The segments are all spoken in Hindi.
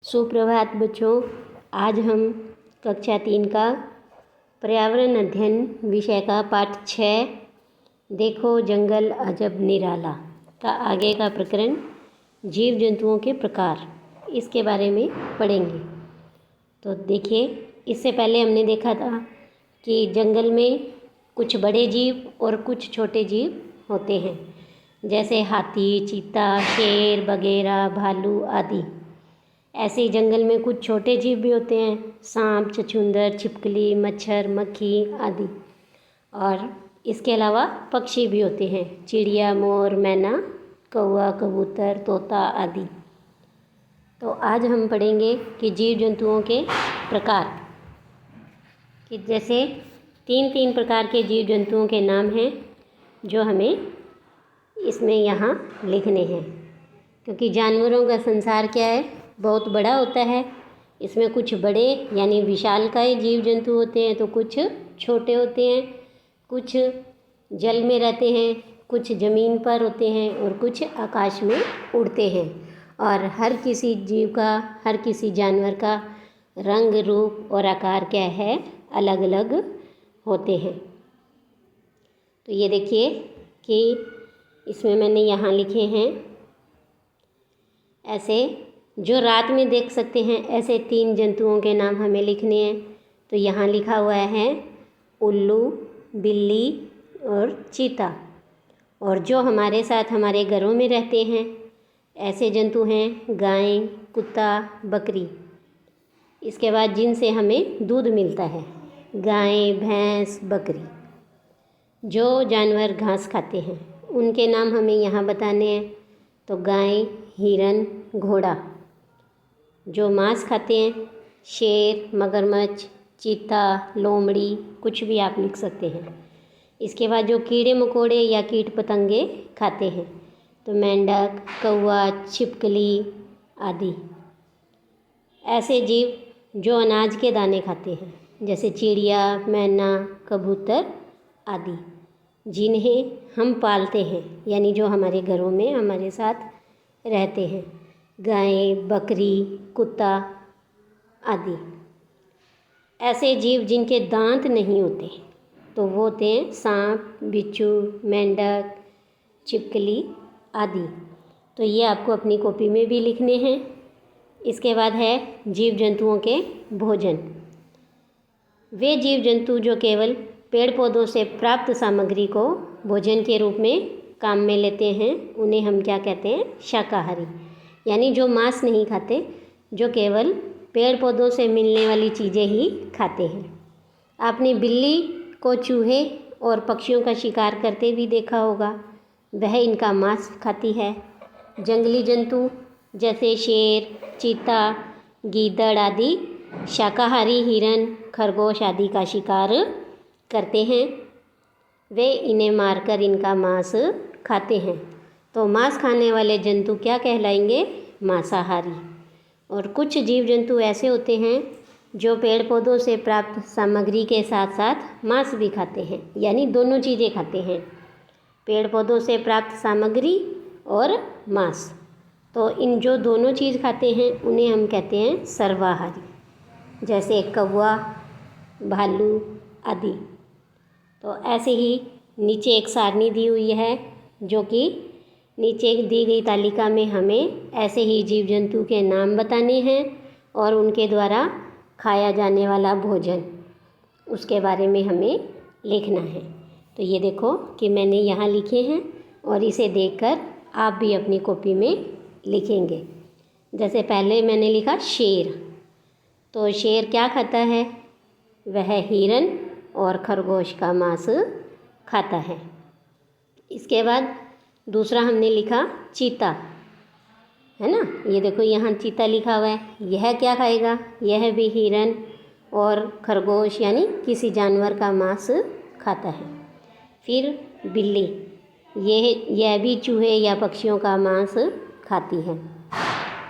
सुप्रभात बच्चों। आज हम कक्षा 3 का पर्यावरण अध्ययन विषय का पाठ 6 देखो जंगल अजब निराला का आगे का प्रकरण जीव जंतुओं के प्रकार, इसके बारे में पढ़ेंगे। तो देखिए, इससे पहले हमने देखा था कि जंगल में कुछ बड़े जीव और कुछ छोटे जीव होते हैं, जैसे हाथी, चीता, शेर, बगेरा, भालू आदि। ऐसे ही जंगल में कुछ छोटे जीव भी होते हैं, सांप, छछूंदर, छिपकली, मच्छर, मक्खी आदि। और इसके अलावा पक्षी भी होते हैं, चिड़िया, मोर, मैना, कौवा, कबूतर, तोता आदि। तो आज हम पढ़ेंगे कि जीव जंतुओं के प्रकार, कि जैसे 3 प्रकार के जीव जंतुओं के नाम हैं जो हमें इसमें यहाँ लिखने हैं। क्योंकि जानवरों का संसार क्या है, बहुत बड़ा होता है। इसमें कुछ बड़े यानी विशालकाय जीव जंतु होते हैं, तो कुछ छोटे होते हैं, कुछ जल में रहते हैं, कुछ ज़मीन पर होते हैं और कुछ आकाश में उड़ते हैं। और हर किसी जीव का, हर किसी जानवर का रंग, रूप और आकार क्या है, अलग अलग होते हैं। तो ये देखिए कि इसमें मैंने यहाँ लिखे हैं, ऐसे जो रात में देख सकते हैं, ऐसे 3 जंतुओं के नाम हमें लिखने हैं। तो यहाँ लिखा हुआ है उल्लू, बिल्ली और चीता। और जो हमारे साथ हमारे घरों में रहते हैं, ऐसे जंतु हैं गाय, कुत्ता, बकरी। इसके बाद जिनसे हमें दूध मिलता है, गाय, भैंस, बकरी। जो जानवर घास खाते हैं उनके नाम हमें यहाँ बताने हैं। तो गाय, हिरन, घोड़ा। जो मांस खाते हैं, शेर, मगरमच्छ, चीता, लोमड़ी, कुछ भी आप लिख सकते हैं। इसके बाद जो कीड़े मकोड़े या कीट पतंगे खाते हैं, तो मेंढक, कौवा, छिपकली आदि। ऐसे जीव जो अनाज के दाने खाते हैं, जैसे चिड़िया, मैना, कबूतर आदि, जिन्हें हम पालते हैं, यानी जो हमारे घरों में हमारे साथ रहते हैं, गाय, बकरी, कुत्ता आदि। ऐसे जीव जिनके दांत नहीं होते, तो वो होते हैं सांप, बिच्छू, मेंढक, छिपकली आदि। तो ये आपको अपनी कॉपी में भी लिखने हैं। इसके बाद है जीव जंतुओं के भोजन। वे जीव जंतु जो केवल पेड़ पौधों से प्राप्त सामग्री को भोजन के रूप में काम में लेते हैं, उन्हें हम क्या कहते हैं, शाकाहारी। यानी जो मांस नहीं खाते, जो केवल पेड़ पौधों से मिलने वाली चीज़ें ही खाते हैं। आपने बिल्ली को चूहे और पक्षियों का शिकार करते भी देखा होगा, वह इनका मांस खाती है। जंगली जंतु जैसे शेर, चीता, गीदड़ आदि शाकाहारी हिरन, खरगोश आदि का शिकार करते हैं। वे इन्हें मारकर इनका मांस खाते हैं। तो मांस खाने वाले जंतु क्या कहलाएंगे, मांसाहारी। और कुछ जीव जंतु ऐसे होते हैं जो पेड़ पौधों से प्राप्त सामग्री के साथ साथ मांस भी खाते हैं, यानी दोनों चीज़ें खाते हैं, पेड़ पौधों से प्राप्त सामग्री और मांस। तो इन जो दोनों चीज़ खाते हैं उन्हें हम कहते हैं सर्वाहारी, जैसे कौवा, भालू आदि। तो ऐसे ही नीचे एक सारणी दी हुई है, जो कि नीचे दी गई तालिका में हमें ऐसे ही जीव जंतु के नाम बताने हैं और उनके द्वारा खाया जाने वाला भोजन, उसके बारे में हमें लिखना है। तो ये देखो कि मैंने यहाँ लिखे हैं और इसे देखकर आप भी अपनी कॉपी में लिखेंगे। जैसे पहले मैंने लिखा शेर। तो शेर क्या खाता है, वह हिरन और खरगोश का मांस खाता है। इसके बाद दूसरा हमने लिखा चीता, है ना। ये देखो यहाँ चीता लिखा हुआ है, यह क्या खाएगा, यह भी हिरन और खरगोश यानी किसी जानवर का मांस खाता है। फिर बिल्ली, यह भी चूहे या पक्षियों का मांस खाती है।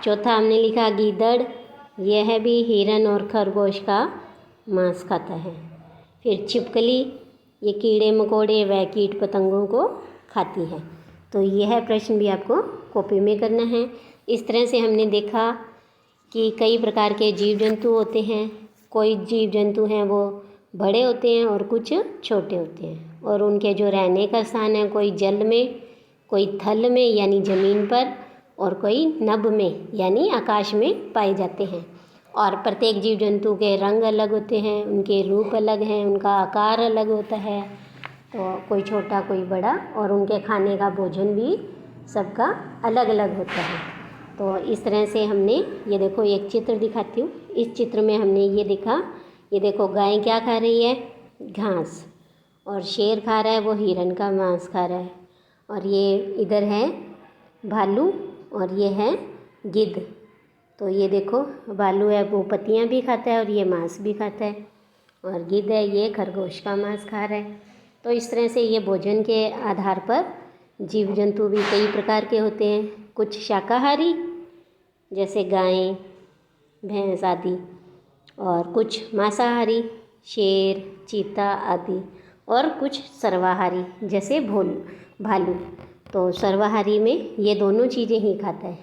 चौथा हमने लिखा गीदड़, यह भी हिरन और खरगोश का मांस खाता है। फिर छिपकली, ये कीड़े मकोड़े व कीट पतंगों को खाती है। तो यह प्रश्न भी आपको कॉपी में करना है। इस तरह से हमने देखा कि कई प्रकार के जीव जंतु होते हैं। कोई जीव जंतु हैं वो बड़े होते हैं और कुछ छोटे होते हैं, और उनके जो रहने का स्थान है, कोई जल में, कोई थल में यानी ज़मीन पर, और कोई नभ में यानी आकाश में पाए जाते हैं। और प्रत्येक जीव जंतु के रंग अलग होते हैं, उनके रूप अलग हैं, उनका आकार अलग होता है, तो कोई छोटा कोई बड़ा, और उनके खाने का भोजन भी सबका अलग अलग होता है। तो इस तरह से हमने ये देखो, एक चित्र दिखाती हूँ। इस चित्र में हमने ये देखा, ये देखो गाय क्या खा रही है, घास, और शेर खा रहा है वो हिरण का मांस खा रहा है, और ये इधर है भालू और ये है गिद्ध। तो ये देखो भालू है वो पत्तियाँ भी खाता है और ये मांस भी खाता है, और गिद्ध है ये खरगोश का मांस खा रहा है। तो इस तरह से ये भोजन के आधार पर जीव जंतु भी कई प्रकार के होते हैं। कुछ शाकाहारी जैसे गाय, भैंस आदि, और कुछ मांसाहारी शेर, चीता आदि, और कुछ सर्वाहारी जैसे भालू। तो सर्वाहारी में ये दोनों चीज़ें ही खाता है,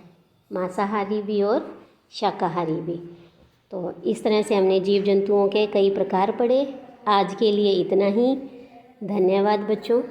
मांसाहारी भी और शाकाहारी भी। तो इस तरह से हमने जीव जंतुओं के कई प्रकार पढ़े। आज के लिए इतना ही। धन्यवाद बच्चों।